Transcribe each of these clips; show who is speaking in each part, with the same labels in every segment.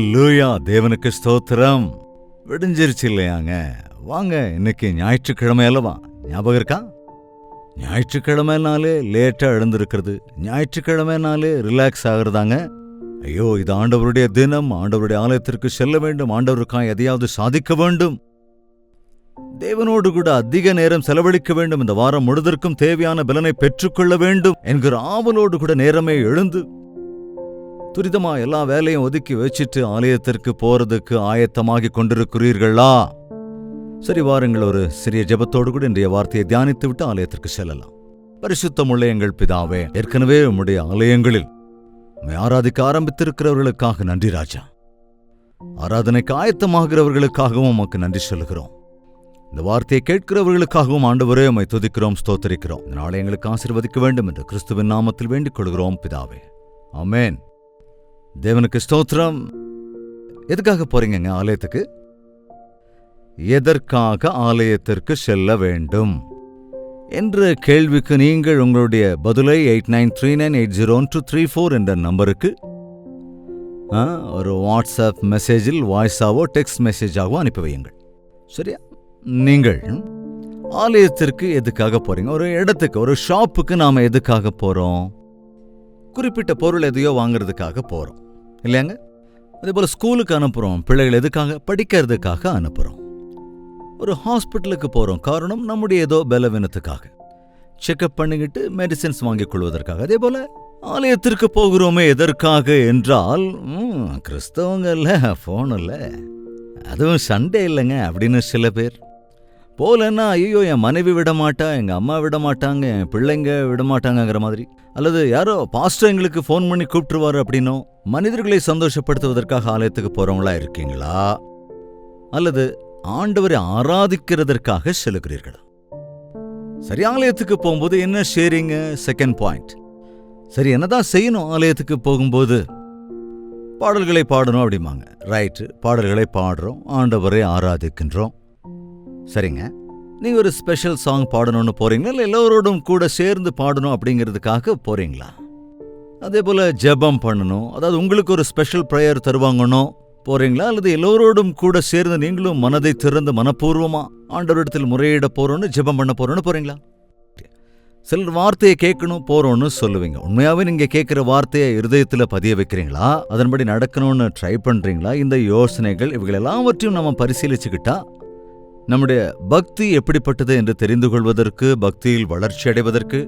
Speaker 1: ஹல்லேலூயா, தேவனுக்கு ஸ்தோத்திரம். விடிஞ்சிருச்சு இல்லையாங்க? வாங்க, இன்னைக்கு ஞாயிற்றுக்கிழமை அல்லவா? ஞாபகம் இருக்கா? ஞாயிற்றுக்கிழமைனாலே லேட்டா எழுந்திருக்கிறது, ஞாயிற்றுக்கிழமைனாலே ரிலாக்ஸ் ஆகுறதாங்க. ஐயோ, இது ஆண்டவருடைய தினம், ஆண்டவருடைய ஆலயத்திற்கு செல்ல வேண்டும், ஆண்டவருக்காக எதையாவது சாதிக்க வேண்டும், தேவனோடு கூட அதிக நேரம் செலவழிக்க வேண்டும், இந்த வாரம் முழுதற்கும் தேவையான பலனை பெற்றுக்கொள்ள வேண்டும் என்கிற ஆவலோடு கூட நேரமே எழுந்து துரிதமா எல்லா வேலையும் ஒதுக்கி வச்சிட்டு ஆலயத்திற்கு போறதுக்கு ஆயத்தமாகி கொண்டிருக்கிறீர்களா? சரி, வாருங்கள், ஒரு சிறிய ஜெபத்தோடு கூட இன்றைய வார்த்தையை தியானித்து விட்டு ஆலயத்திற்கு செல்லலாம். பரிசுத்தமுள்ள எங்கள் பிதாவே, ஏற்கனவே உம்முடைய ஆலயங்களில் உம்மை ஆராதிக்க ஆரம்பித்திருக்கிறவர்களுக்காக நன்றி ராஜா. ஆராதனைக்கு ஆயத்தமாகிறவர்களுக்காகவும் உமக்கு நன்றி சொல்லுகிறோம். இந்த வார்த்தையை கேட்கிறவர்களுக்காகவும் ஆண்டவரே உம்மை துதிக்கிறோம், ஸ்தோத்திரிக்கிறோம். இந்த நாளை எங்களுக்கு ஆசீர்வதிக்க வேண்டும் என்று கிறிஸ்துவின் நாமத்தில் வேண்டிக் கொள்கிறோம் பிதாவே, ஆமென். தேவனுக்கு ஸ்தோத்திரம். எதுக்காக போறீங்க ஆலயத்துக்கு? எதற்காக ஆலயத்திற்கு செல்ல வேண்டும் என்ற கேள்விக்கு நீங்கள் உங்களுடைய பதிலை 8939801234 என்ற நம்பருக்கு ஒரு வாட்ஸ்அப் மெசேஜில் வாய்ஸாவோ டெக்ஸ்ட் மெசேஜாகவோ அனுப்பி வையுங்கள். சரியா? நீங்கள் ஆலயத்திற்கு எதுக்காக போறீங்க? ஒரு இடத்துக்கு, ஒரு ஷாப்புக்கு நாம எதுக்காக போறோம்? குறிப்பிட்ட பொருள் எதையோ வாங்குறதுக்காக போறோம் இல்லையாங்க? அதே போல ஸ்கூலுக்கு அனுப்புறோம், பிள்ளைகள் எதுக்காக? படிக்கிறதுக்காக அனுப்புறோம். ஒரு ஹாஸ்பிட்டலுக்கு போறோம், காரணம் நம்முடைய ஏதோ பலவீனத்துக்காக, செக்அப் பண்ணிக்கிட்டு மெடிசின்ஸ் வாங்கிக் கொள்வதற்காக. அதே போல ஆலயத்திற்கு போகிறோமே எதற்காக என்றால், கிறிஸ்தவங்க இல்ல, போன் இல்ல, அதுவும் சண்டே இல்லைங்க அப்படின்னு சில பேர் போலன்னா, ஐயோ என் மனைவி விட மாட்டா, எங்க அம்மா விட மாட்டாங்க, என் பிள்ளைங்க விட மாட்டாங்கிற மாதிரி, அல்லது யாரோ பாஸ்டர் எங்களுக்கு ஃபோன் பண்ணி கூப்பிட்டுருவாரு அப்படின்னோ மனிதர்களை சந்தோஷப்படுத்துவதற்காக ஆலயத்துக்கு போறவங்களா இருக்கீங்களா? அல்லது ஆண்டவரை ஆராதிக்கிறதற்காக செல்லுகிறீர்களா? சரி, ஆலயத்துக்கு போகும்போது என்ன ஷேரிங்க? Second point. சரி, என்னதான் செய்யணும் ஆலயத்துக்கு போகும்போது? பாடல்களை பாடணும் அப்படிம்பாங்க. ரைட்டு, பாடல்களை பாடுறோம், ஆண்டவரை ஆராதிக்கின்றோம். சரிங்க, நீங்க ஒரு ஸ்பெஷல் சாங் பாடணும்னு போறீங்களா, இல்லை எல்லோரோடும் கூட சேர்ந்து பாடணும் அப்படிங்கிறதுக்காக போறீங்களா? அதே போல ஜெபம் பண்ணணும், அதாவது உங்களுக்கு ஒரு ஸ்பெஷல் ப்ரேயர் தருவாங்கன்னு போறீங்களா, அல்லது எல்லோரோடும் கூட சேர்ந்து நீங்களும் மனதை திறந்து மனப்பூர்வமா ஆண்டவரிடத்தில் முறையிட போறோன்னு, ஜெபம் பண்ண போறோன்னு போறீங்களா? சிலர் வார்த்தையை கேட்கணும் போறோன்னு சொல்லுவீங்க. உண்மையாவே நீங்க கேட்கிற வார்த்தையை இருதயத்துல பதிய வைக்கிறீங்களா? அதன்படி நடக்கணும்னு ட்ரை பண்றீங்களா? இந்த யோசனைகள் இவைகள் எல்லாவற்றையும் நம்ம பரிசீலிச்சுக்கிட்டா நம்முடைய பக்தி எப்படிப்பட்டது என்று தெரிந்து கொள்வதற்கு, பக்தியில் வளர்ச்சி அடைவதற்கு,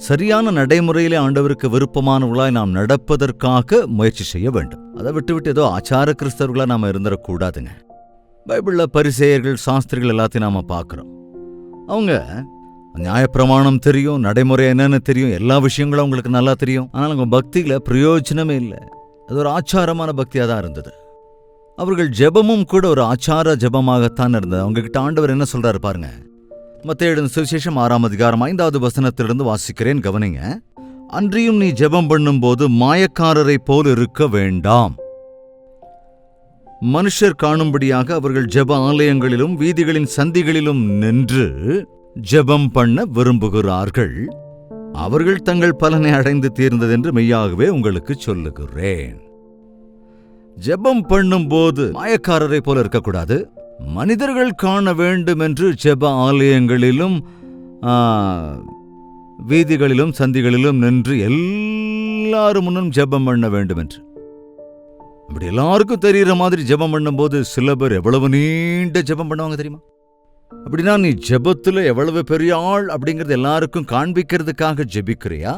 Speaker 1: சரியான நடைமுறையிலே ஆண்டவருக்கு விருப்பமானவர்களாய் நாம் நடப்பதற்காக முயற்சி செய்ய வேண்டும். அதை விட்டுவிட்டு ஏதோ ஆச்சார கிறிஸ்தவர்களா நாம இருந்துடக்கூடாதுங்க. பைபிள்ல பரிசேயர்கள், சாஸ்திரிகள் எல்லாத்தையும் நாம பார்க்கிறோம். அவங்க நியாயப்பிரமாணம் தெரியும், நடைமுறை என்னன்னு தெரியும், எல்லா விஷயங்களும் அவங்களுக்கு நல்லா தெரியும். ஆனால் அவங்க பக்தியில பிரயோஜனமே இல்லை. அது ஒரு ஆச்சாரமான பக்தியா தான் இருந்தது. அவர்கள் ஜெபமும் கூட ஒரு ஆச்சார ஜெபமாகத்தான் இருந்தது. அவங்க கிட்ட ஆண்டவர் என்ன சொல்றாரு பாருங்க. மத்தேயு எழுதின சுவிசேஷம் 6ஆம் அதிகாரம் 5வது வசனத்திலிருந்து வாசிக்கிறேன், கவனிங்க. அன்றியும் நீ ஜெபம் பண்ணும்போது மாயக்காரரை போல் இருக்க வேண்டாம். மனுஷர் காணும்படியாக அவர்கள் ஜெப ஆலயங்களிலும் வீதிகளின் சந்திகளிலும் நின்று ஜெபம் பண்ண விரும்புகிறார்கள். அவர்கள் தங்கள் பலனை அடைந்து தீர்ந்ததென்று மெய்யாகவே உங்களுக்கு சொல்லுகிறேன். ஜெபம் பண்ணும்போது மாயக்காரரை போல இருக்கக்கூடாது. மனிதர்கள் காண வேண்டும் என்று ஜெப ஆலயங்களிலும் வீதிகளிலும் சந்திகளிலும் நின்று எல்லாரும் முன்னும் ஜெபம் பண்ண வேண்டும் என்று. அப்படி எல்லாருக்கும் தெரிகிற மாதிரி ஜெபம் பண்ணும்போது சில பேர் எவ்வளவு நீண்ட ஜெபம் பண்ணுவாங்க தெரியுமா? அப்படின்னா நீ ஜெபத்துல எவ்வளவு பெரிய ஆள் அப்படிங்கிறது எல்லாருக்கும் காண்பிக்கிறதுக்காக ஜெபிக்கிறியா?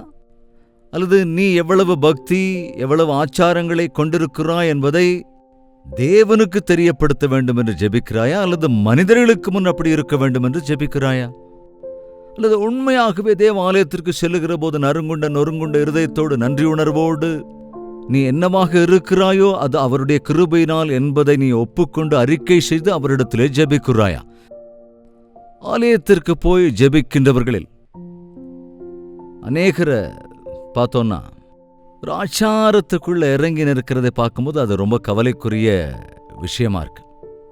Speaker 1: அல்லது நீ எவ்வளவு பக்தி, எவ்வளவு ஆச்சாரங்களை கொண்டிருக்கிறாய் என்பதை தேவனுக்கு தெரியப்படுத்த வேண்டும் என்று ஜெபிக்கிறாயா? அல்லது மனிதர்களுக்கு முன் அப்படி இருக்க வேண்டும் என்று ஜெபிக்கிறாயா? அல்லது உண்மையாகவே தேவாலயத்திற்கு செல்லுகிற போது நொறுங்குண்ட இருதயத்தோடு, நன்றி உணர்வோடு நீ என்னவாக இருக்கிறாயோ அது அவருடைய கிருபையினால் என்பதை நீ ஒப்புக்கொண்டு அறிக்கை செய்து அவரிடத்திலே ஜெபிக்கிறாயா? ஆலயத்திற்கு போய் ஜெபிக்கின்றவர்களில் அநேகரை பார்த்தோன்னா ஒரு ஆச்சாரத்துக்குள்ள இறங்கி நிற்கிறதை பார்க்கும்போது அது ரொம்ப கவலைக்குரிய விஷயமா இருக்கு.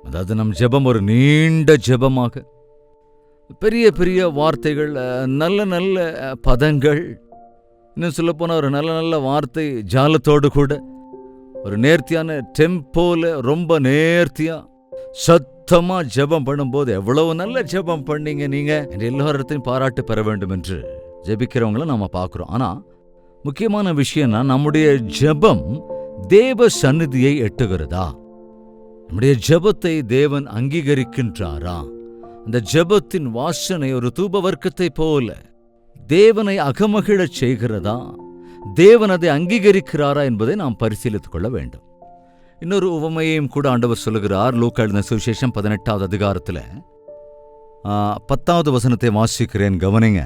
Speaker 1: அதாவது நம் ஜெபம் ஒரு நீண்ட ஜெபமாக, பெரிய பெரிய வார்த்தைகள், நல்ல நல்ல பதங்கள், இன்னும் சொல்லப்போனால் ஒரு நல்ல நல்ல வார்த்தை ஜாலத்தோடு கூட ஒரு நேர்த்தியான டெம்போல ரொம்ப நேர்த்தியா சத்தமா ஜெபம் பண்ணும்போது எவ்வளவு நல்ல ஜெபம் பண்ணீங்க நீங்க என்று எல்லாரிடத்தையும் பாராட்டு பெற வேண்டும் என்று ஜெபிக்கிறவங்கள நாம பார்க்கிறோம். ஆனா முக்கியமான விஷயம்னா நம்முடைய ஜெபம் தேவ சந்நிதியை எட்டுகிறதா? நம்முடைய ஜெபத்தை தேவன் அங்கீகரிக்கின்றாரா? அந்த ஜெபத்தின் வாசனை ஒரு தூப வர்க்கத்தை போல தேவனை அகமகிழச் செய்கிறதா? தேவன் அதை அங்கீகரிக்கிறாரா என்பதை நாம் பரிசீலித்துக் கொள்ள வேண்டும். இன்னொரு உவமையையும் கூட ஆண்டவர் சொல்லுகிறார். லூக்கா எழுதின சுவிசேஷம் 18வது அதிகாரத்தில் 10வது வசனத்தை வாசிக்கிறேன், கவனிங்க.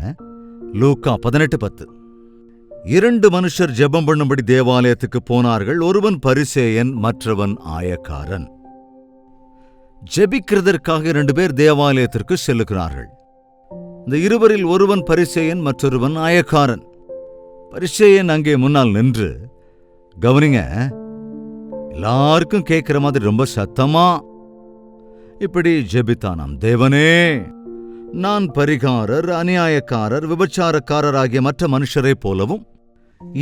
Speaker 1: லூக்கா 18:10. 2 மனுஷர் ஜெபம் பண்ணும்படி தேவாலயத்துக்கு போனார்கள். ஒருவன் பரிசேயன், மற்றவன் ஆயக்காரன். ஜெபிக்கிறதற்காக 2 பேர் தேவாலயத்திற்கு செல்லுகிறார்கள். இந்த இருவரில் ஒருவன் பரிசேயன், மற்றொருவன் ஆயக்காரன். பரிசேயன் அங்கே முன்னால் நின்று, கவனிங்க, எல்லாருக்கும் கேட்கிற மாதிரி ரொம்ப சத்தமா இப்படி ஜெபித்தானாம். தேவனே, நான் பரிகாரர், அநியாயக்காரர், விபச்சாரக்காரர் ஆகிய மற்ற மனுஷரைப் போலவும்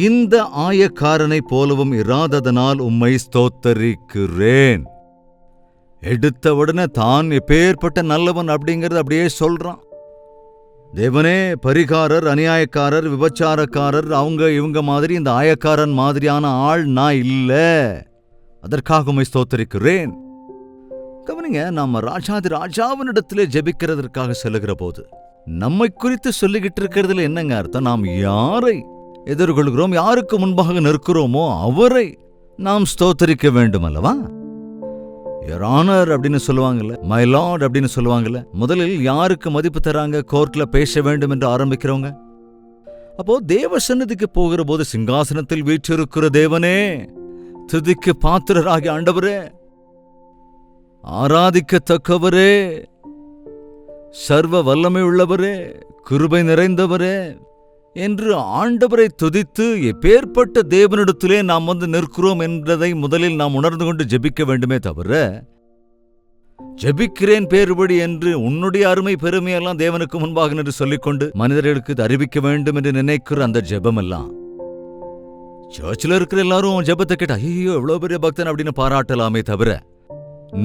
Speaker 1: இந்த ஆயக்காரனைப் போலவும் இராததனால் உம்மை ஸ்தோத்தரிக்கிறேன். எடுத்த உடனே தான் எப்பேற்பட்ட நல்லவன் அப்படிங்கறது அப்படியே சொல்றான். தேவனே, பரிகாரர், அநியாயக்காரர், விபச்சாரக்காரர், அவங்க இவங்க மாதிரி இந்த ஆயக்காரன் மாதிரியான ஆள் நான் இல்ல, அதற்காக உம்மை ஸ்தோத்தரிக்கிறேன். கவனிங்க, நாம ராஜாதி ராஜாவினிடத்திலே ஜெபிக்கிறதற்காக செல்லுகிற போது நம்மை குறித்து சொல்லிக்கிட்டு இருக்கிறதுல என்னங்க அர்த்தம்? நாம் யாரை எதிர்கொள்கிறோம், யாருக்கு முன்பாக நிற்கிறோமோ அவரை நாம் ஸ்தோத்தரிக்க வேண்டும் அல்லவா? யுவர் ஆனர் அப்படின்னு சொல்லுவாங்கல்ல, மை லார்ட் அப்படின்னு சொல்லுவாங்கல்ல. முதலில் யாருக்கு மதிப்பு தராங்க? கோர்ட்ல பேச வேண்டும் என்று ஆரம்பிக்கிறவங்க. அப்போ தேவ சந்நிதிக்கு போகிற போது, சிங்காசனத்தில் வீற்றிருக்கிற தேவனே, துதிக்கு பாத்திரராகிய ஆண்டவரே, ஆராதிக்கத்தக்கவரே, சர்வ வல்லமை உள்ளவரே, கிருபை நிறைந்தவரே என்று ஆண்டவரை துதித்து எப்பேற்பட்ட தேவனிடத்திலே நாம் வந்து நிற்கிறோம் என்றதை முதலில் நாம் உணர்ந்து கொண்டு ஜெபிக்க வேண்டுமே தவிர, ஜெபிக்கிறேன் பேறுபடி என்று உன்னுடைய அருமை பெருமையெல்லாம் தேவனுக்கு முன்பாக நின்று சொல்லிக்கொண்டு மனிதர்களுக்கு அறிவிக்க வேண்டும் என்று நினைக்கிற அந்த ஜெபம் எல்லாம், சர்ச்சில் இருக்கிற எல்லாரும் ஜெபத்தை கேட்டா ஐயோ எவ்வளவு பெரிய பக்தன் அப்படின்னு பாராட்டலாமே தவிர,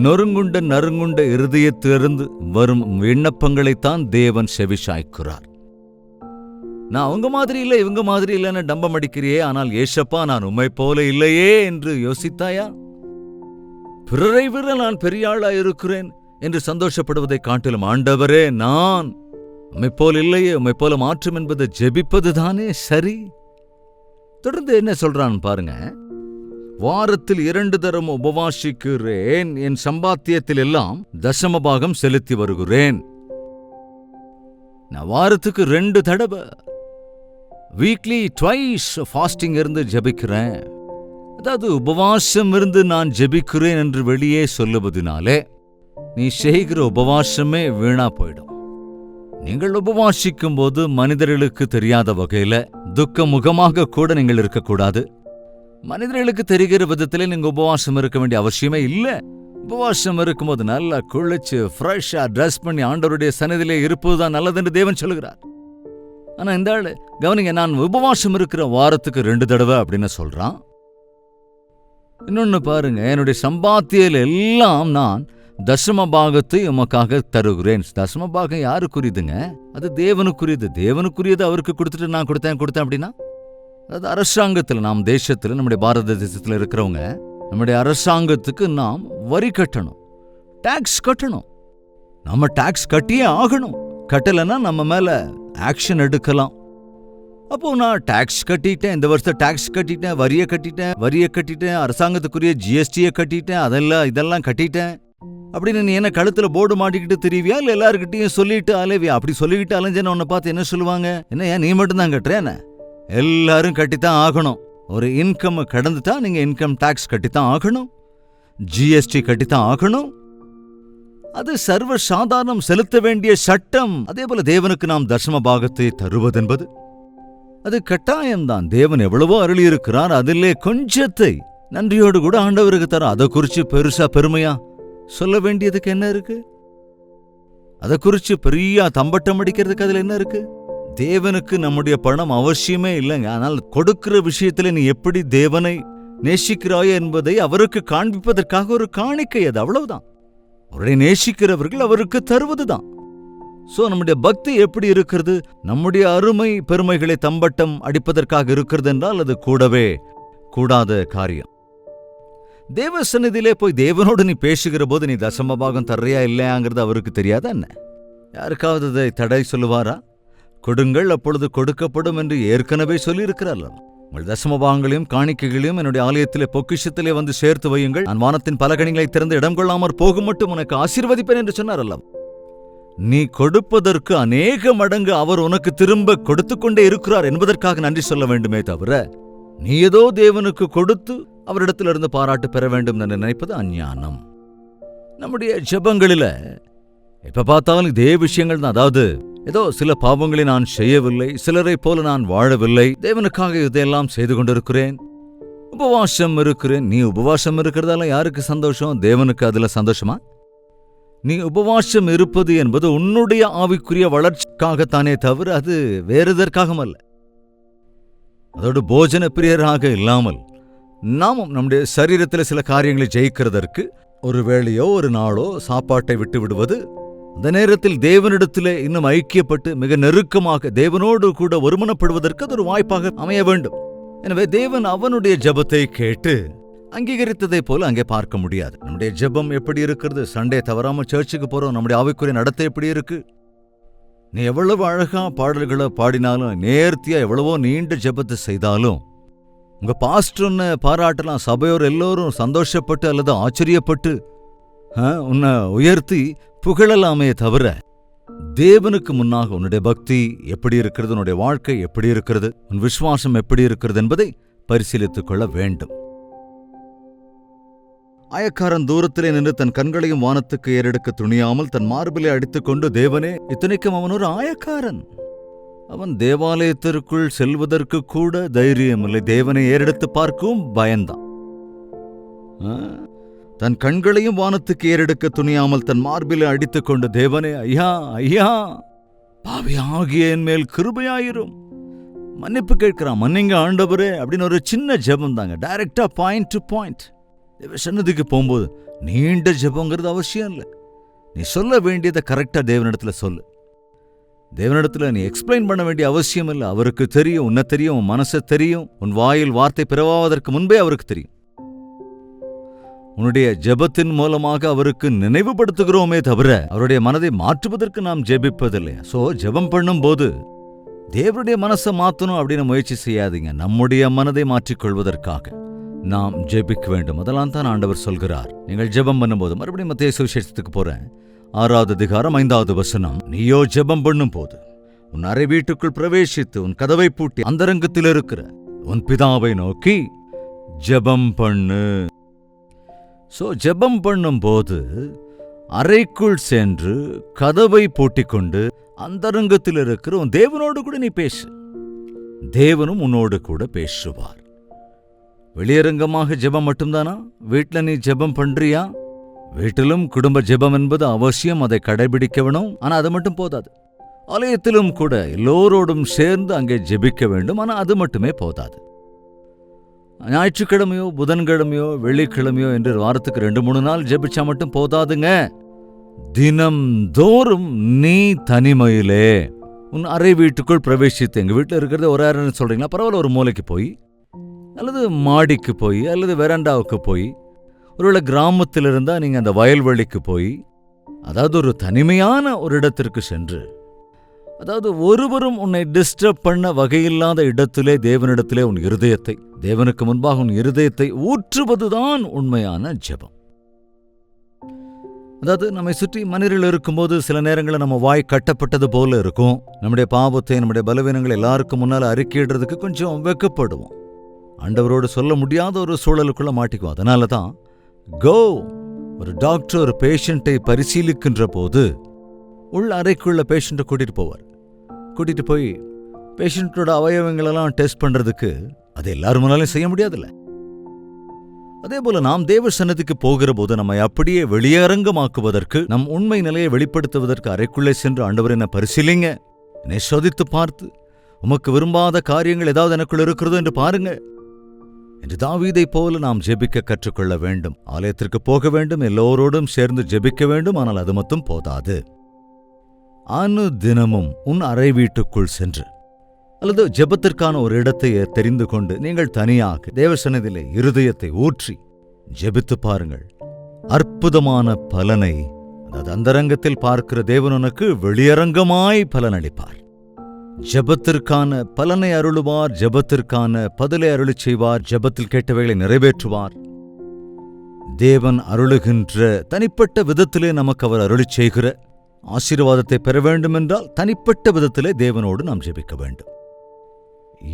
Speaker 1: நொறுங்குண்ட நறுங்குண்ட இருதயத்திலிருந்து வரும் விண்ணப்பங்களைத்தான் தேவன் செவிசாய்க்கிறார். நான் அவங்க மாதிரி இல்லை, இவங்க மாதிரி இல்லைன்னு டம்பம் அடிக்கிறியே, ஆனால் ஏசப்பா நான் உம்மை போல இல்லையே என்று யோசித்தாயா? பிறரை விட நான் பெரிய ஆளா இருக்கிறேன் என்று சந்தோஷப்படுவதை காட்டிலும், ஆண்டவரே நான் உம்மை போல இல்லையே, உம்மை போல மாற்றும் என்பதை ஜெபிப்பது தானே சரி. தொடர்ந்து என்ன சொல்றான் பாருங்க. வாரத்தில் 2 தரம் உபவாசிக்கிறேன், என் சம்பாத்தியத்தில் எல்லாம் தசமபாகம் செலுத்தி வருகிறேன். நான் வாரத்துக்கு 2 தடவை வீக்லி ட்வைஸ் ஃபாஸ்டிங் இருந்து ஜெபிக்கிறேன். அதாவது உபவாசம் இருந்து நான் ஜெபிக்கிறேன் என்று வெளியே சொல்லுவதனாலே நீ செய்கிற உபவாசமே வீணா போயிடும். நீங்கள் உபவாசிக்கும் போது மனிதர்களுக்கு தெரியாத வகையில துக்க முகமாக கூட நீங்கள் இருக்கக்கூடாது. மனிதர்களுக்கு தெரிகிற விதத்திலே நீங்க உபவாசம் இருக்க வேண்டிய அவசியமே இல்லை. உபவாசம் இருக்கும்போது நல்லா குளிச்சு ஃப்ரெஷ்ஷா ட்ரெஸ் பண்ணி ஆண்டவருடைய சன்னதியிலே இருப்பதுதான் நல்லதுன்னு தேவன் சொல்லுகிறார். ஆனா இந்த ஆளு கவனிங்க, நான் உபவாசம் இருக்கிற வாரத்துக்கு 2 தடவை அப்படின்னு சொல்றான். இன்னொன்னு பாருங்க, என்னுடைய சம்பாத்தியில் எல்லாம் நான் தசம பாகத்தை உமக்காக தருகிறேன். தசம பாகம் யாருக்குரியதுங்க? அது தேவனுக்குரியது. தேவனுக்குரியது அவருக்கு கொடுத்துட்டு நான் கொடுத்தேன் அப்படின்னா, அதாவது அரசாங்கத்தில், நாம் தேசத்தில், நம்முடைய பாரத தேசத்தில் இருக்கிறவங்க, நம்முடைய அரசாங்கத்துக்கு நாம் வரி கட்டணும், டாக்ஸ் கட்டணும். நம்ம டாக்ஸ் கட்டியே ஆகணும். கட்டலைன்னா நம்ம மேல ஆக்ஷன் எடுக்கலாம். அப்போ நான் டாக்ஸ் கட்டிட்டேன், இந்த வருஷம் டாக்ஸ் கட்டிட்டேன், வரியை கட்டிட்டேன், அரசாங்கத்துக்குரிய ஜிஎஸ்டியை கட்டிட்டேன், இதெல்லாம் கட்டிட்டேன் அப்படின்னு நீ என்ன கழுத்துல போர்டு மாட்டிக்கிட்டு தெரிவியா? இல்ல எல்லாருக்கிட்டையும் சொல்லிட்டு அலைவியா? அப்படி சொல்லிக்கிட்டு அலைஞ்சேன்னு உன்னை பார்த்து என்ன சொல்லுவாங்க? என்ன ஏன் நீ மட்டும்தான் கட்டுறேன்னு? எல்லாரும் கட்டித்தான் ஆகணும். ஒரு இன்கம் கடந்துட்டா நீங்க இன்கம் டாக்ஸ் கட்டித்தான் ஆகணும், ஜிஎஸ்டி கட்டித்தான் ஆகணும். அது சர்வ சாதாரணம், செலுத்த வேண்டிய சட்டம். அதே போல தேவனுக்கு நாம் தசம பாகத்தை தருவதென்பது அது கட்டாயம்தான். தேவன் எவ்வளவோ அருளி இருக்கிறார், அதிலே கொஞ்சத்தை நன்றியோடு கூட ஆண்டவருக்கு தர. அதை குறிச்சு பெருசா பெருமையா சொல்ல வேண்டியதுக்கு என்ன இருக்கு? அதை குறிச்சு பெரிய தம்பட்டம் அடிக்கிறதுக்கு அதுல என்ன இருக்கு? தேவனுக்கு நம்முடைய பணம் அவசியமே இல்லைங்க. ஆனால் கொடுக்கிற விஷயத்துல நீ எப்படி தேவனை நேசிக்கிறாய் என்பதை அவருக்கு காண்பிப்பதற்காக ஒரு காணிக்கை, அது அவ்வளவுதான். அவரை நேசிக்கிறவர்கள் அவருக்கு தருவதுதான். சோ நம்முடைய பக்தி எப்படி இருக்கிறது? நம்முடைய அருமை பெருமைகளை தம்பட்டம் அடிப்பதற்காக இருக்கிறது என்றால் அது கூடவே கூடாத காரியம். தேவ சந்நிதியிலே போய் தேவனோடு நீ பேசுகிற போது நீ தசமபாகம் தர்றியா இல்லையாங்கிறது அவருக்கு தெரியாதா என்ன? யாருக்காவது இதை தடை சொல்லுவாரா? கொடுங்கள், அப்பொழுது கொடுக்கப்படும் என்று ஏற்கனவே சொல்லியிருக்கிறார். உங்கள் தசமபாகங்களையும் காணிக்கைகளையும் என்னுடைய ஆலயத்திலே பொக்கிஷத்திலே வந்து சேர்த்து வையுங்கள், நான் வானத்தின் பலகணிகளை திறந்து இடம் கொள்ளாமற் போகும் மட்டும் உனக்கு ஆசீர்வதிப்பேன் என்று சொன்னார் அல்ல. நீ கொடுப்பதற்கு அநேக மடங்கு அவர் உனக்கு திரும்ப கொடுத்து கொண்டே இருக்கிறார் என்பதற்காக நன்றி சொல்ல வேண்டுமே தவிர, நீ ஏதோ தேவனுக்கு கொடுத்து அவரிடத்திலிருந்து பாராட்டு பெற வேண்டும் என்று நினைப்பது அஞ்ஞானம். நம்முடைய ஜெபங்களில எப்ப பார்த்தாலும் இதே விஷயங்கள் தான். அதாவது ஏதோ சில பாவங்களை நான் செய்யவில்லை, சிலரை போல நான் வாழவில்லை, தேவனுக்காக இதையெல்லாம் செய்து கொண்டிருக்கிறேன், உபவாசம் இருக்கிறேன். நீ உபவாசம் இருக்கிறதால யாருக்கு சந்தோஷம்? தேவனுக்கு அதுல சந்தோஷமா? நீ உபவாசம் இருப்பது என்பது உன்னுடைய ஆவிக்குரிய வளர்ச்சிக்காகத்தானே தவிர அது வேறு எதற்காகவும் அல்ல. அதோடு போஜன பிரியராக இல்லாமல் நாமும் நம்முடைய சரீரத்தில் சில காரியங்களை ஜெயிக்கிறதற்கு ஒரு வேளையோ ஒரு நாளோ சாப்பாட்டை விட்டு விடுவது, அந்த நேரத்தில் தேவனிடத்திலே இன்னும் ஐக்கியப்பட்டு மிக நெருக்கமாக தேவனோடு கூட ஒருமனப்படுவதற்கு அது ஒரு வாய்ப்பாக அமைய வேண்டும். எனவே தேவன் அவனுடைய ஜெபத்தை கேட்டு அங்கீகரித்ததை போல அங்கே பார்க்க முடியாது. நம்முடைய ஜெபம் எப்படி இருக்கிறது? சண்டே தவறாம சர்ச்சுக்கு போறோம், நம்முடைய ஆவிக்குரிய நடத்தை எப்படி இருக்கு? நீ எவ்வளவு அழகா பாடல்களை பாடினாலும், நேர்த்தியா எவ்வளவோ நீண்ட ஜெபத்தை செய்தாலும், உங்க பாஸ்டர்னு பாராட்டலாம், சபையோர் எல்லோரும் சந்தோஷப்பட்டு அல்லது ஆச்சரியப்பட்டு உன்னை உயர்த்தி புகழலாமே தவிர, தேவனுக்கு முன்னாக உன்னுடைய பக்தி எப்படி இருக்கிறது, உன்னுடைய வாழ்க்கை எப்படி இருக்கிறது, உன் விசுவாசம் எப்படி இருக்கிறது என்பதை பரிசீலித்துக் கொள்ள வேண்டும். ஆயக்காரன் தூரத்திலே நின்று தன் கண்களையும் வானத்துக்கு ஏறெடுக்க துணியாமல் தன் மார்பிலே அடித்துக்கொண்டு, தேவனே, இத்தனைக்கும் அவன் ஒரு ஆயக்காரன், அவன் தேவாலயத்திற்குள் செல்வதற்கு கூட தைரியம் இல்லை, தேவனை ஏறெடுத்து பார்க்கவும் பயந்தான். தன் கண்களையும் வானத்துக்கு ஏறெடுக்க துணியாமல் தன் மார்பிலே அடித்துக்கொண்டு, தேவனே, ஐயா ஐயா, பாவியாகிய என் மேல் கிருபையாயிரும், மன்னிப்பு கேட்கிறான். மன்னிங்க ஆண்டவரே அப்படின்னு ஒரு சின்ன ஜெபம் தாங்க, டைரக்டா பாயிண்ட் டு பாயிண்ட். சன்னதிக்கு போகும்போது நீண்ட ஜெபங்கிறது அவசியம் இல்லை. நீ சொல்ல வேண்டியதை கரெக்டா தேவனிடத்துல சொல்லு. தேவனிடத்துல நீ எக்ஸ்பிளைன் பண்ண வேண்டிய அவசியம் இல்லை. அவருக்கு தெரியும், உன்னை தெரியும், உன் மனசை தெரியும், உன் வாயில் வார்த்தை பிறவாவதற்கு முன்பே அவருக்கு தெரியும். உன்னுடைய ஜெபத்தின் மூலமாக அவருக்கு நினைவுபடுத்துகிறோமே தவிர அவருடைய மனதை மாற்றுவதற்கு நாம் ஜெபிப்பதில்லை. சோ ஜெபம் பண்ணும் போது தேவனுடைய மனசை மாற்றணும் அப்படின்னு முயற்சி செய்யாதீங்க. நம்முடைய மனதை மாற்றிக்கொள்வதற்காக நாம் ஜெபிக்க வேண்டும். அதெல்லாம் தான் ஆண்டவர் சொல்கிறார். நீங்கள் ஜெபம் பண்ணும்போது, மறுபடியும் மத்தேயு சுவிசேஷத்துக்கு போறேன், 6வது அதிகாரம் 5வது வசனம், நீயோ ஜெபம் பண்ணும் போது உன் அறை வீட்டுக்குள் பிரவேசித்து உன் கதவை பூட்டி அந்தரங்கத்தில் இருக்கிற உன் பிதாவை நோக்கி ஜெபம் பண்ணு. சோ ஜெபம் பண்ணும் போது அறைக்குள் சென்று கதவை பூட்டிக்கொண்டு அந்தரங்கத்தில் இருக்கிற உன் தேவனோடு கூட நீ பேசு. தேவனும் உன்னோடு கூட பேசுவார். வெளியரங்கமாக ஜெபம் மட்டும்தானா? வீட்டில் நீ ஜெபம் பண்றியா? வீட்டிலும் குடும்ப ஜெபம் என்பது அவசியம், அதை கடைபிடிக்க வேணும். ஆனா அது மட்டும் போதாது. ஆலயத்திலும் கூட எல்லோரோடும் சேர்ந்து அங்கே ஜெபிக்க வேண்டும். ஆனா அது மட்டுமே போதாது. ஞாயிற்றுக்கிழமையோ புதன்கிழமையோ வெள்ளிக்கிழமையோ என்று வாரத்துக்கு 2-3 நாள் ஜெபிச்சா மட்டும் போதாதுங்க. தினம்தோறும் நீ தனிமையிலே உன் அறை வீட்டுக்குள் பிரவேசித்து, எங்க வீட்டில் இருக்கிறது ஒரு அறைன்னு சொல்றீங்களா, பரவாயில்ல, ஒரு மூலைக்கு போய் அல்லது மாடிக்கு போய் அல்லது வெராண்டாவுக்கு போய், ஒருவேளை கிராமத்தில் இருந்தா நீங்க அந்த வயல்வெளிக்கு போய், அதாவது ஒரு தனிமையான ஒரு இடத்திற்கு சென்று, அதாவது ஒருவரும் உன்னை டிஸ்டர்ப் பண்ண வகையில்லாத இடத்திலே தேவனிடத்திலே உன் இருதயத்தை, தேவனுக்கு முன்பாக உன் இருதயத்தை ஊற்றுவதுதான் உண்மையான ஜெபம். அதாவது நம்மை சுற்றி மனிதர்கள் இருக்கும்போது சில நேரங்களில் நம்ம வாய் கட்டப்பட்டது போல இருக்கும். நம்முடைய பாவத்தை, நம்முடைய பலவீனங்களை எல்லாருக்கும் முன்னால் அறிக்கையிடுறதுக்கு கொஞ்சம் வெட்கப்படுவோம். ஆண்டவரோடு சொல்ல முடியாத ஒரு சூழலுக்குள்ள மாட்டிக்குவோம். அதனால தான் ஒரு டாக்டர் ஒரு பேஷண்ட்டை பரிசீலிக்கின்ற போது உள்ள அறைக்குள்ள பேஷண்ட்டை கூட்டிட்டு போவார். கூட்டிட்டு போய் பேஷண்ட்டோட அவயவங்களெல்லாம் டெஸ்ட் பண்றதுக்கு அது எல்லாரும் முன்னாலும் செய்ய முடியாதுல்ல. அதே போல நாம் தேவ சன்னதிக்கு போகிற போது நம்மை அப்படியே வெளியரங்கமாக்குவதற்கு, நம் உண்மை நிலையை வெளிப்படுத்துவதற்கு அறைக்குள்ளே சென்று, ஆண்டவர் என்ன பரிசீலிங்க, என்னை சோதித்து பார்த்து உமக்கு விரும்பாத காரியங்கள் ஏதாவது எனக்குள்ள இருக்கிறதோ என்று பாருங்க, என்று தாவீதைப் போல நாம் ஜெபிக்க கற்றுக்கொள்ள வேண்டும். ஆலயத்திற்கு போக வேண்டும், எல்லோரோடும் சேர்ந்து ஜெபிக்க வேண்டும். ஆனால் அது மட்டும் போதாது. அனுதினமும் உன் அறை வீட்டுக்குள் சென்று அல்லது ஜெபத்திற்கான ஒரு இடத்தை தெரிந்து கொண்டு நீங்கள் தனியாக தேவசன்னதியிலே இருதயத்தை ஊற்றி ஜெபித்து பாருங்கள். அற்புதமான பலனை அதாவது அந்தரங்கத்தில் பார்க்கிற தேவன் உனக்கு வெளியரங்கமாய் பலனளிப்பார். ஜெபத்திற்கான பலனை அருளுவார், ஜெபத்திற்கான பதிலை அருளிச் செய்வார், ஜெபத்தில் கேட்டவைகளை நிறைவேற்றுவார். தேவன் அருளுகின்ற தனிப்பட்ட விதத்திலே நமக்கு அவர் அருளிச் செய்கிற ஆசீர்வாதத்தை பெற வேண்டுமென்றால் தனிப்பட்ட விதத்திலே தேவனோடு நாம் ஜெபிக்க வேண்டும்.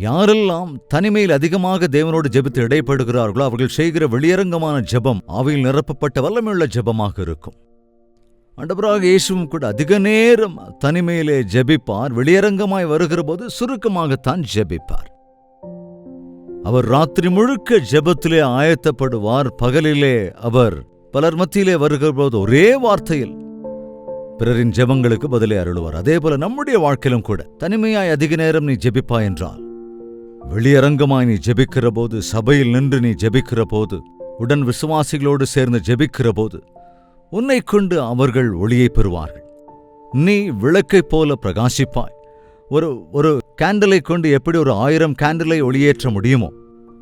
Speaker 1: யாரெல்லாம் தனிமையில் அதிகமாக தேவனோடு ஜெபித்து இடைப்படுகிறார்களோ அவர்கள் செய்கிற வெளியரங்கமான ஜெபம் ஆவியில் நிரப்பப்பட்ட வல்லமையுள்ள ஜெபமாக இருக்கும். ஆண்டவராக இயேசுவும் கூட அதிக நேரம் தனிமையிலே ஜெபிப்பார். வெளியரங்கமாய் வருகிற போது சுருக்கமாகத்தான் ஜெபிப்பார். அவர் ராத்திரி முழுக்க ஜெபத்திலே ஆயத்தப்படுவார். பகலிலே அவர் பலர் மத்தியிலே வருகிற போது ஒரே வார்த்தையில் பிறரின் ஜெபங்களுக்கு பதிலே அருளுவார். அதே போல நம்முடைய வாழ்க்கையிலும் கூட தனிமையாய் அதிக நேரம் நீ ஜெபிப்பாய் என்றால், வெளியரங்கமாய் நீ ஜெபிக்கிற போது, சபையில் நின்று நீ ஜெபிக்கிற போது, உடன் விசுவாசிகளோடு சேர்ந்து ஜெபிக்கிற போது உன்னை கொண்டு அவர்கள் ஒளியை பெறுவார்கள். நீ விளக்கைப் போல பிரகாசிப்பாய். ஒரு கேண்டலை கொண்டு எப்படி ஒரு 1000 கேண்டலை ஒளியேற்ற முடியுமோ,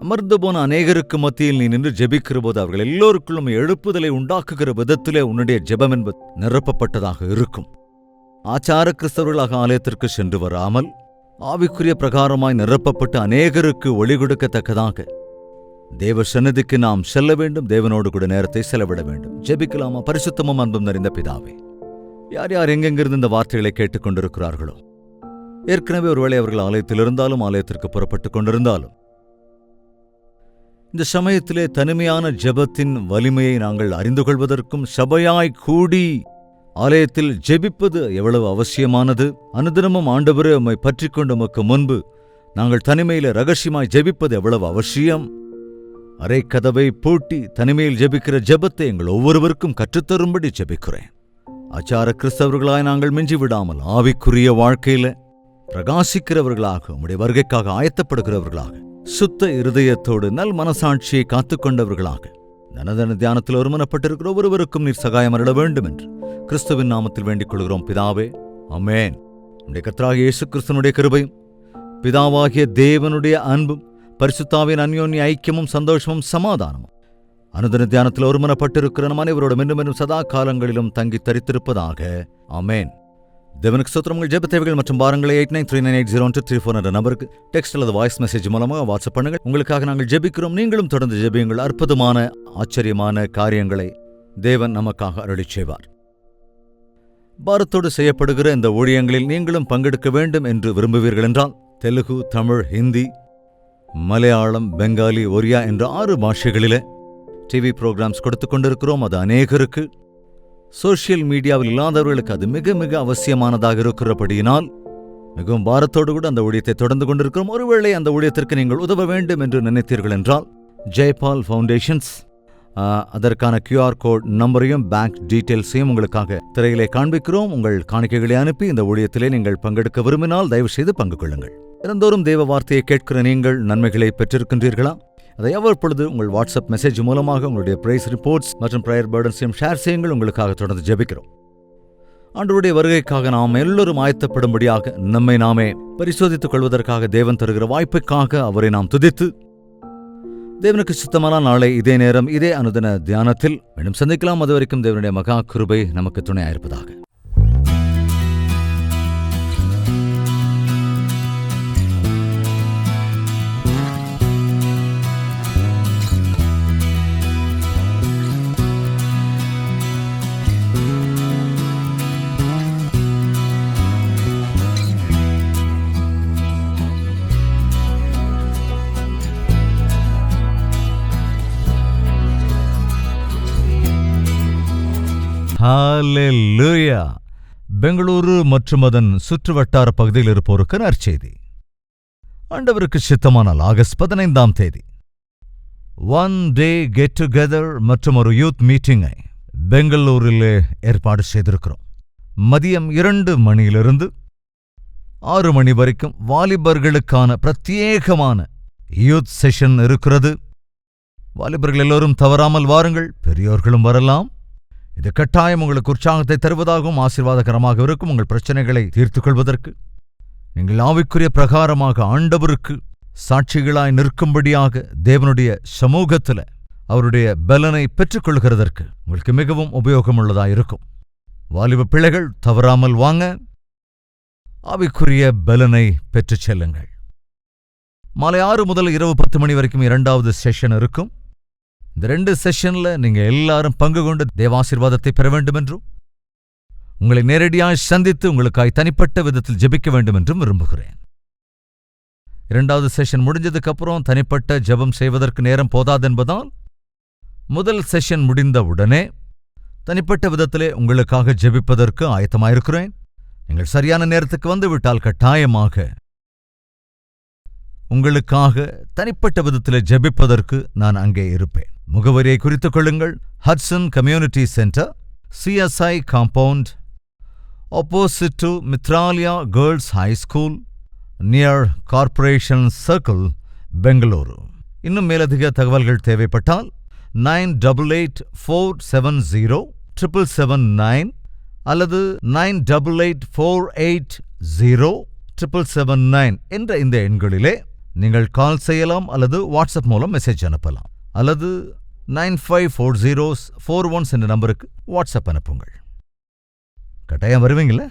Speaker 1: அமர்ந்து போன அநேகருக்கு மத்தியில் நீ நின்று ஜெபிக்கிற போது அவர்கள் எல்லோருக்குள்ளும் எழுப்புதலை உண்டாக்குகிற விதத்திலே உன்னுடைய ஜெபம் என்பது நிரப்பப்பட்டதாக இருக்கும். ஆச்சார கிறிஸ்தவர்களாக ஆலயத்திற்கு சென்று வராமல் ஆவிக்குரிய பிரகாரமாய் நிரப்பப்பட்டு அநேகருக்கு ஒளி கொடுக்கத்தக்கதாக தேவ சந்நிதிக்கு நாம் செல்ல வேண்டும். தேவனோடு கூட நேரத்தை செலவிட வேண்டும். ஜெபிக்கலாமா? பரிசுத்தமும் அன்பும் நிறைந்த பிதாவே, யார் யார் எங்கெங்கிருந்து இந்த வார்த்தைகளை கேட்டுக்கொண்டிருக்கிறார்களோ, ஏற்கனவே ஒருவேளை அவர்கள் ஆலயத்தில் இருந்தாலும் ஆலயத்திற்கு புறப்பட்டுக் கொண்டிருந்தாலும், இந்த சமயத்திலே தனிமையான ஜெபத்தின் வலிமையை நாங்கள் அறிந்து கொள்வதற்கும் சபையாய் கூடி ஆலயத்தில் ஜெபிப்பது எவ்வளவு அவசியமானது, அனுதினமும் ஆண்டவரே உம்மை பற்றிக் கொண்டு உமக்கு முன்பு நாங்கள் தனிமையில ரகசியமாய் ஜெபிப்பது எவ்வளவு அவசியம். அரை கதவை பூட்டி தனிமையில் ஜெபிக்கிற ஜெபத்தை எங்கள் ஒவ்வொருவருக்கும் கற்றுத்தரும்படி ஜெபிக்கிறேன். ஆச்சார கிறிஸ்தவர்களாய் நாங்கள் மிஞ்சி விடாமல் ஆவிக்குரிய வாழ்க்கையில பிரகாசிக்கிறவர்களாக, உம்முடைய வருகைக்காக ஆயத்தப்படுகிறவர்களாக, சுத்த இருதயத்தோடு நல் மனசாட்சியை காத்துக்கொண்டவர்களாக தனதன தியானத்தில் ஒருமனப்பட்டிருக்கிற ஒவ்வொருவருக்கும் நீர் சகாயம் அருள வேண்டும் என்று கிறிஸ்துவின் நாமத்தில் வேண்டிக் கொள்கிறோம் பிதாவே, ஆமென். நம்முடைய கர்த்தராகிய இயேசு கிறிஸ்துவினுடைய கிருபையும் பிதாவாகிய தேவனுடைய அன்பும் பரிசுத்தாவின் அந்யோன்ய ஐக்கியமும் சந்தோஷமும் சமாதானமும் அனுதின தியானத்தில் ஒருமனப்பட்டிருக்கிற நம் அனைவரோடும் இன்னும் சதா காலங்களிலும் தங்கி தரித்திருப்பதாக, ஆமென். தேவனுக்கு ஸ்தோத்திரங்கள். ஜெப தேவைகள் மற்றும் பாரங்களை 8939801334 என்ற நம்பருக்கு டெக்ஸ்ட் அல்லது வாய்ஸ் மெசேஜ் மூலமாக வாட்ஸ்அப் பண்ணுங்கள். உங்களுக்காக நாங்கள் ஜெபிக்கிறோம். நீங்களும் தொடர்ந்து ஜெபியுங்கள். அற்புதமான ஆச்சரியமான காரியங்களை தேவன் நமக்காக அருளிச் செய்வார். பாரத்தோடு செய்யப்படுகிற இந்த ஊழியங்களில் நீங்களும் பங்கெடுக்க வேண்டும் என்று விரும்புவீர்கள் என்றால், தெலுங்கு, தமிழ், ஹிந்தி, மலையாளம், பெங்காலி, ஒரியா என்ற 6 பாஷைகளிலே டிவி புரோகிராம்ஸ் கொடுத்து கொண்டிருக்கிறோம். அது அநேகருக்கு, சோசியல் மீடியாவில் இல்லாதவர்களுக்கு அது மிக மிக அவசியமானதாக இருக்கிறபடியினால் மிகவும் பாரத்தோடு கூட அந்த ஊழியத்தை தொடர்ந்து கொண்டிருக்கிறோம். ஒருவேளை அந்த ஊழியத்திற்கு நீங்கள் உதவ வேண்டும் என்று நினைத்தீர்கள் என்றால், ஜெயபால் ஃபவுண்டேஷன்ஸ் அதற்கான QR கோட் நம்பரையும் பேங்க் டீட்டெயில்ஸையும் உங்களுக்காக திரையிலே காண்பிக்கிறோம். உங்கள் காணிக்கைகளை அனுப்பி இந்த ஊழியத்திலே நீங்கள் பங்கெடுக்க விரும்பினால் தயவு செய்து பங்கு கொள்ளுங்கள். தினந்தோறும் தேவ வார்த்தையை கேட்கிற நீங்கள் நன்மைகளை பெற்றிருக்கின்றீர்களா? அதை அவ்வப்பொழுது உங்கள் வாட்ஸ்அப் மெசேஜ் மூலமாக உங்களுடைய பிரைஸ் ரிப்போர்ட்ஸ் மற்றும் பிரேயர் பர்டன்ஸையும் ஷேர் செய்யுங்கள். உங்களுக்காக தொடர்ந்து ஜெபிக்கிறோம். ஆண்டவருடைய வருகைக்காக நாம் எல்லோரும் ஆயத்தப்படும்படியாக நம்மை நாமே பரிசோதித்துக் கொள்வதற்காக தேவன் தருகிற வாய்ப்புக்காக அவரை நாம் துதித்து, தேவனுக்கு சுத்தமான நாளை இதே நேரம் இதே அனுதின தியானத்தில் மீண்டும் சந்திக்கலாம். அதுவரைக்கும் தேவனுடைய மகா கிருபை நமக்கு துணையாயிருப்பதாக. ஹல்லேலூயா. பெங்களூரு மற்றும் அதன் சுற்றுவட்டார பகுதியில் இருப்போருக்கு நற்செய்தி. ஆண்டவருக்கு சித்தமானால் ஆகஸ்ட் 15ஆம் தேதி ஒன் டே கெட் டுகெதர் மற்றும் ஒரு யூத் மீட்டிங்கை பெங்களூரில் ஏற்பாடு செய்திருக்கிறோம். மதியம் 2 மணியிலிருந்து 6 மணி வரைக்கும் வாலிபர்களுக்கான பிரத்யேகமான யூத் செஷன் இருக்கிறது. வாலிபர்கள் எல்லோரும் தவறாமல் வாருங்கள், பெரியோர்களும் வரலாம். இது கட்டாயம் உங்களுக்கு உற்சாகத்தை தருவதாகவும் ஆசீர்வாதகரமாக இருக்கும். உங்கள் பிரச்சனைகளை தீர்த்துக் கொள்வதற்கு நீங்கள் ஆவிக்குரிய பிரகாரமாக ஆண்டவருக்கு சாட்சிகளாய் நிற்கும்படியாக தேவனுடைய சமூகத்தில் அவருடைய பலனை பெற்றுக்கொள்கிறதற்கு உங்களுக்கு மிகவும் உபயோகமுள்ளதாயிருக்கும். வாலிப பிள்ளைகள் தவறாமல் வாங்க, ஆவிக்குரிய பலனை பெற்றுச் செல்லுங்கள். மாலை 6 முதல் இரவு 10 மணி வரைக்கும் 2வது செஷன் இருக்கும். இந்த 2 செஷன்ல நீங்க எல்லாரும் பங்கு கொண்டு தேவாசீர்வாதத்தை பெற வேண்டும் என்றும் உங்களை நேரடியாக சந்தித்து உங்களுக்காய் தனிப்பட்ட விதத்தில் ஜெபிக்க வேண்டும் என்றும் விரும்புகிறேன். 2வது செஷன் முடிஞ்சதுக்கு அப்புறம் தனிப்பட்ட ஜெபம் செய்வதற்கு நேரம் போதாதென்பதால் முதல் செஷன் முடிந்த உடனே தனிப்பட்ட விதத்திலே உங்களுக்காக ஜெபிப்பதற்கு ஆயத்தமாயிருக்கிறேன். நீங்கள் சரியான நேரத்துக்கு வந்துவிட்டால் கட்டாயமாக உங்களுக்காக தனிப்பட்ட விதத்திலே ஜெபிப்பதற்கு நான் அங்கே இருப்பேன். முகவரியை குறித்துக் கொள்ளுங்கள். Hudson community centre, CSI compound, opposite to Mitralaya girls high school, near corporation circle, Bengaluru. இன்னும் மேலதிக தகவல்கள் தேவைப்பட்டால் 9884707779 அல்லது 9884807779 என்ற இந்த எண்களிலே நீங்கள் கால் செய்யலாம் அல்லது வாட்ஸ்அப் மூலம் மெசேஜ் அனுப்பலாம். அல்லது 954041 என்ற நம்பருக்கு வாட்ஸ்அப் அனுப்புங்கள். கட்டாயம் வருவீங்களா?